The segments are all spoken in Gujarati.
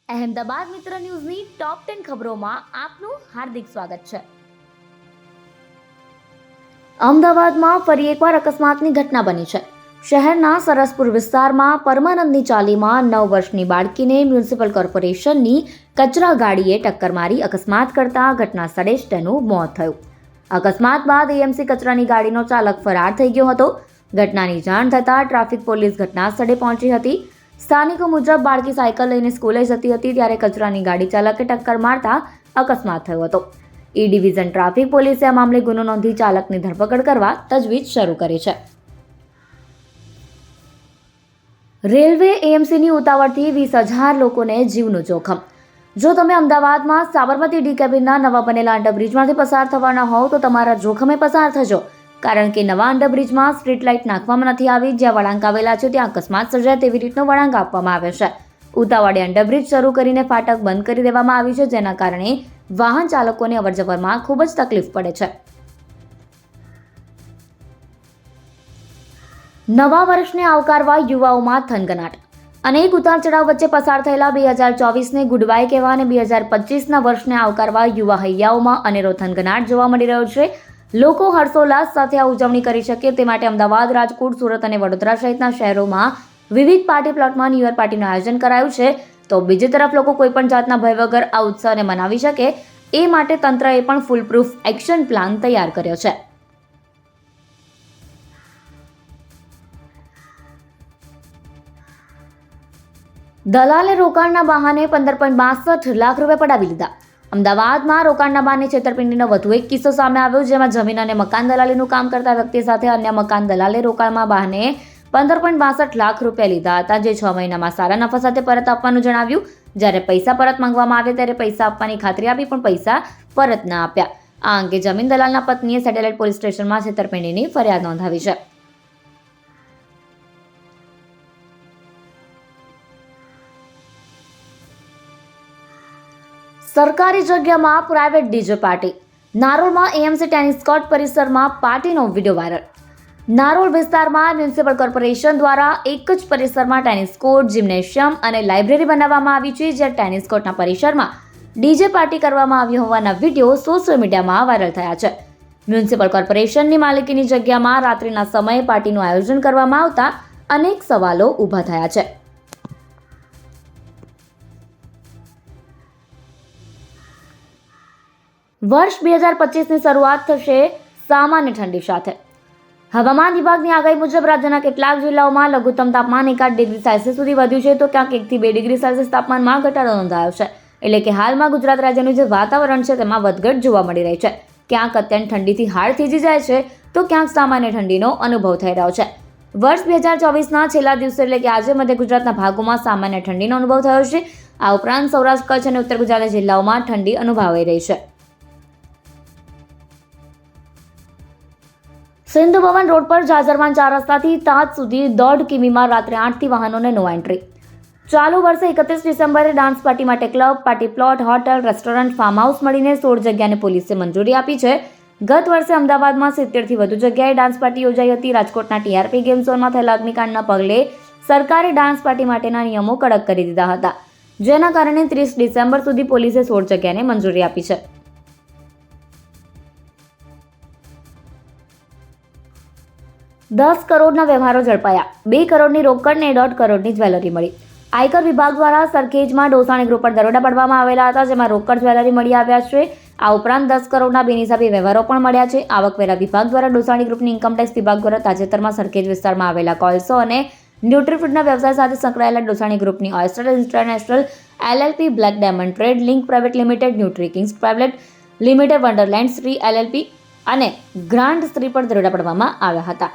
અહેમદાબાદ મિત્ર ન્યૂઝની ટોપ 10 ખબરોમાં આપનું હાર્દિક સ્વાગત છે. અમદાવાદમાં ફરી એકવાર અકસ્માતની ઘટના બની છે. શહેરના સરસપુર વિસ્તારમાં પરમાનંદની ચાલીમાં 9 વર્ષની બાળકીને મ્યુનિસિપલ કોર્પોરેશનની કચરા ગાડીએ ટક્કર મારી અકસ્માત કરતા ઘટના સ્થળે જ તેનું મોત થયું. અકસ્માત બાદ એએમસી કચરાની ગાડીનો ચાલક ફરાર થઈ ગયો હતો. ઘટનાની જાણ થતાં ટ્રાફિક પોલીસ ઘટના સ્થળે પહોંચી હતી. સ્થાનિકો મુજબ બાળકી સાયકલ લઈને સ્કૂલે જતી હતી ત્યારે કચરાની ગાડી ચાલકે ટક્કર મારતા અકસ્માત થયો હતો. ઈ ડિવિઝન ટ્રાફિક પોલીસે આ મામલે ગુનો નોંધી ચાલકની ધરપકડ કરવા તજવીજ શરૂ કરી છે. રેલવે એએમસીની ઉતાવળથી 20,000 લોકોને જીવનું જોખમ. જો તમે અમદાવાદમાં સાબરમતી ડી કેબિનના નવા બનેલા અંડરબ્રિજમાંથી પસાર થવાના હોવ તો તમારા જોખમે પસાર થજો, કારણ કે નવા અંડરબ્રિજમાં સ્ટ્રીટ લાઇટ નાખવામાં નથી આવી. જ્યાં વળાંક આવેલા છે ત્યાં અકસ્માત સર્જાય તેવી રીતનો વળાંક આપવામાં આવે છે. ઉતાવળે અંડરબ્રિજ શરૂ કરીને ફાટક બંધ કરી દેવામાં આવી છે, જેના કારણે વાહન ચાલકોને અવરજવરમાં ખૂબ જ તકલીફ પડે છે. નવા વર્ષને આવકારવા યુવાઓમાં થનગનાટ. અનેક ઉતાર ચઢાવ વચ્ચે પસાર થયેલા 2024ને ગુડ બાય કહેવા અને 2025ના વર્ષને આવકારવા યુવા હૈયાઓમાં અનેરો થનગનાટ જોવા મળી રહ્યો છે. લોકો હર્ષોલ્લાસ સાથે આ ઉજવણી કરી શકે તે માટે અમદાવાદ, રાજકોટ, સુરત અને વડોદરા સહિતના શહેરોમાં વિવિધ પાર્ટી પ્લોટમાં ન્યૂ યર પાર્ટીનું આયોજન કરાયું છે. તો બીજી તરફ લોકો કોઈપણ જાતના ભય વગર આ ઉત્સવને મનાવી શકે એ માટે તંત્રએ પણ ફૂલપ્રૂફ એક્શન પ્લાન તૈયાર કર્યો છે. દલાલે રોકાણના બહાને 15.62 લાખ રૂપિયા પડાવી લીધા. અમદાવાદમાં રોકાણના બહાને છેતરપિંડીનો વધુ એક કિસ્સો સામે આવ્યો, જેમાં જમીન અને મકાન દલાલીનું કામ કરતા વ્યક્તિ સાથે અન્ય મકાન દલાલે રોકાણમાં બહાને 15.62 લાખ રૂપિયા લીધા હતા, જે 6 મહિનામાં સારા નફા સાથે પરત આપવાનું જણાવ્યું. જ્યારે પૈસા પરત માંગવામાં આવ્યા ત્યારે પૈસા આપવાની ખાતરી આપી પણ પૈસા પરત ન આપ્યા. આ અંગે જમીન દલાલના પત્નીએ સેટેલાઇટ પોલીસ સ્ટેશનમાં છેતરપિંડીની ફરિયાદ નોંધાવી છે. સરકારી જગ્યામાં પ્રાઇવેટ ડીજે પાર્ટી. નારોલમાં એએમસી ટેનિસ કોર્ટ પરિસરમાં પાર્ટીનો વિડીયો વાયરલ. નારોલ વિસ્તારમાં મ્યુનિસિપલ કોર્પોરેશન દ્વારા એક જ પરિસરમાં ટેનિસ કોર્ટ, જિમ્નેશિયમ અને લાઇબ્રેરી બનાવવામાં આવી છે, જ્યાં ટેનિસ કોર્ટના પરિસરમાં ડીજે પાર્ટી કરવામાં આવી હોવાના વિડીયો સોશિયલ મીડિયામાં વાયરલ થયા છે. મ્યુનિસિપલ કોર્પોરેશનની માલિકીની જગ્યામાં રાત્રિના સમયે પાર્ટીનું આયોજન કરવામાં આવતા અનેક સવાલો ઊભા થયા છે. વર્ષ 2025ની શરૂઆત થશે સામાન્ય ઠંડી સાથે. હવામાન વિભાગની આગાહી મુજબ રાજ્યના કેટલાક જિલ્લાઓમાં લઘુત્તમ તાપમાન 1 ડિગ્રી સેલ્સિયસ સુધી વધ્યું છે, તો ક્યાંક 1 થી 2 ડિગ્રી સેલ્સિયસ તાપમાનમાં ઘટાડો નોંધાયો છે. એટલે કે હાલમાં ગુજરાત રાજ્યનું જે વાતાવરણ છે તેમાં વધઘટ જોવા મળી રહી છે. ક્યાંક અત્યંત ઠંડીથી હાડ થીજી જાય છે, તો ક્યાંક સામાન્ય ઠંડીનો અનુભવ થઈ રહ્યો છે. વર્ષ 2024ના છેલ્લા દિવસે એટલે કે આજે મધ્ય ગુજરાતના ભાગોમાં સામાન્ય ઠંડીનો અનુભવ થયો છે. આ ઉપરાંત સૌરાષ્ટ્ર, કચ્છ અને ઉત્તર ગુજરાતના જિલ્લાઓમાં ઠંડી અનુભવાઈ રહી છે. સિંધુ ભવન રોડ પર જાજરમાન 4 રસ્તાથી તાજ સુધી 1.5 કિમીમાં રાત્રે 8થી વાહનોને નો એન્ટ્રી. ચાલુ વર્ષે 31 ડિસેમ્બરે ડાન્સ પાર્ટી માટે club, party plot, hotel, restaurant, farm house મળીને 16 જગ્યાને પોલીસે મંજૂરી આપી છે. ગત વર્ષે અમદાવાદમાં 70થી વધુ જગ્યાએ ડાન્સ પાર્ટી યોજાઈ હતી. રાજકોટના ટીઆરપી ગેમ ઝોનમાં થયેલા અગ્નિકાંડના પગલે સરકારે ડાન્સ પાર્ટી માટેના નિયમો કડક કરી દીધા હતા, જેના કારણે 30 ડિસેમ્બર સુધી પોલીસે 16 જગ્યાને મંજૂરી આપી છે. ₹10 કરોડના વ્યવહારો ઝડપાયા. 2 કરોડની રોકડ ને 1.5 કરોડની જ્વેલરી મળી. આયકર વિભાગ દ્વારા સરખેજમાં ડોસાણી ગ્રુપ પર દરોડા પાડવામાં આવેલા હતા, જેમાં રોકડ જ્વેલરી મળી આવ્યા છે. આ ઉપરાંત 10 કરોડના બિનહિસાબી વ્યવહારો પણ મળ્યા છે. આવકવેરા વિભાગ દ્વારા ડોસાણી ગ્રુપની ઇન્કમટેક્સ વિભાગ દ્વારા તાજેતરમાં સરખેજ વિસ્તારમાં આવેલા કોલસો અને ન્યુટ્રીફૂડના વ્યવસાય સાથે સંકળાયેલા ડોસાણી ગ્રુપની Oyster International LLP, Black Diamond Trade Link Private Limited, Nutri Kings Private Limited, Wonderland Shri LLP અને ગ્રાન્ડ શ્રી પર દરોડા પાડવામાં આવ્યા હતા.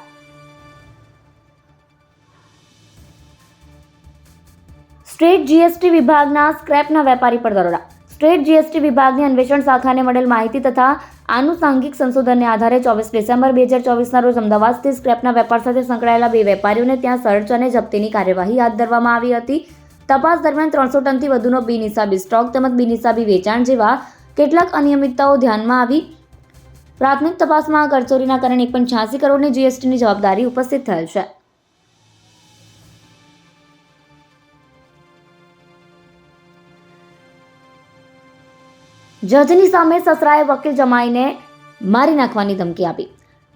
સ્ટેટ જીએસટી વિભાગના સ્ક્રેપના વેપારી પર દરોડા. સ્ટેટ જીએસટી વિભાગની અન્વેષણ શાખાને મળેલ માહિતી તથા આનુષાંગિક સંશોધનને આધારે 24 ડિસેમ્બર 2024ના રોજ અમદાવાદ સ્થિત સ્ક્રેપના વેપાર સાથે સંકળાયેલા 2 વેપારીઓને ત્યાં સર્ચ અને જપ્તીની કાર્યવાહી હાથ ધરવામાં આવી હતી. તપાસ દરમિયાન 300 ટનથી વધુનો બિનહિસાબી સ્ટોક તેમજ બિનહિસાબી વેચાણ જેવા કેટલાક અનિયમિતતાઓ ધ્યાનમાં આવી. પ્રાથમિક તપાસમાં આ કરચોરીના કારણે 1.86 કરોડની જીએસટીની જવાબદારી ઉપસ્થિત થયેલ છે. જજની સામે સસરાએ વકીલ જમાઈને મારી નાખવાની ધમકી આપી.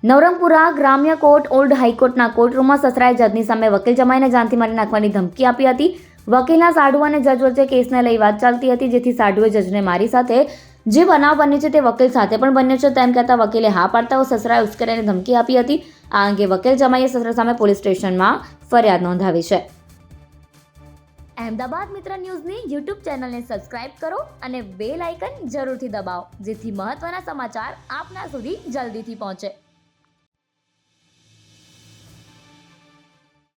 નવરંગપુરા ગ્રામ્ય કોર્ટ ઓલ્ડ હાઈકોર્ટના કોર્ટરૂમમાં સસરાએ જજની સામે વકીલ જમાઈને જાનથી મારી નાખવાની ધમકી આપી હતી. વકીલના સાઢુ અને જજ વચ્ચે કેસને લઈ વાત ચાલતી હતી, જેથી સાઢુએ જજને મારી સાથે જે બનાવ બન્યો છે તે વકીલ સાથે પણ બન્યો છે તેમ કહેતા વકીલે હા પાડતા સસરાએ ઉશ્કેરાઈને ધમકી આપી હતી. આ અંગે વકીલ જમાઈએ સસરા સામે પોલીસ સ્ટેશનમાં ફરિયાદ નોંધાવી છે. અહેમદાબાદ મિત્ર ન્યૂઝની યુટ્યુબ ચેનલને સબસ્ક્રાઇબ કરો અને બેલ આઇકન જરૂરથી દબાવો, જેથી મહત્વના સમાચાર આપના સુધી જલ્દીથી પહોંચે.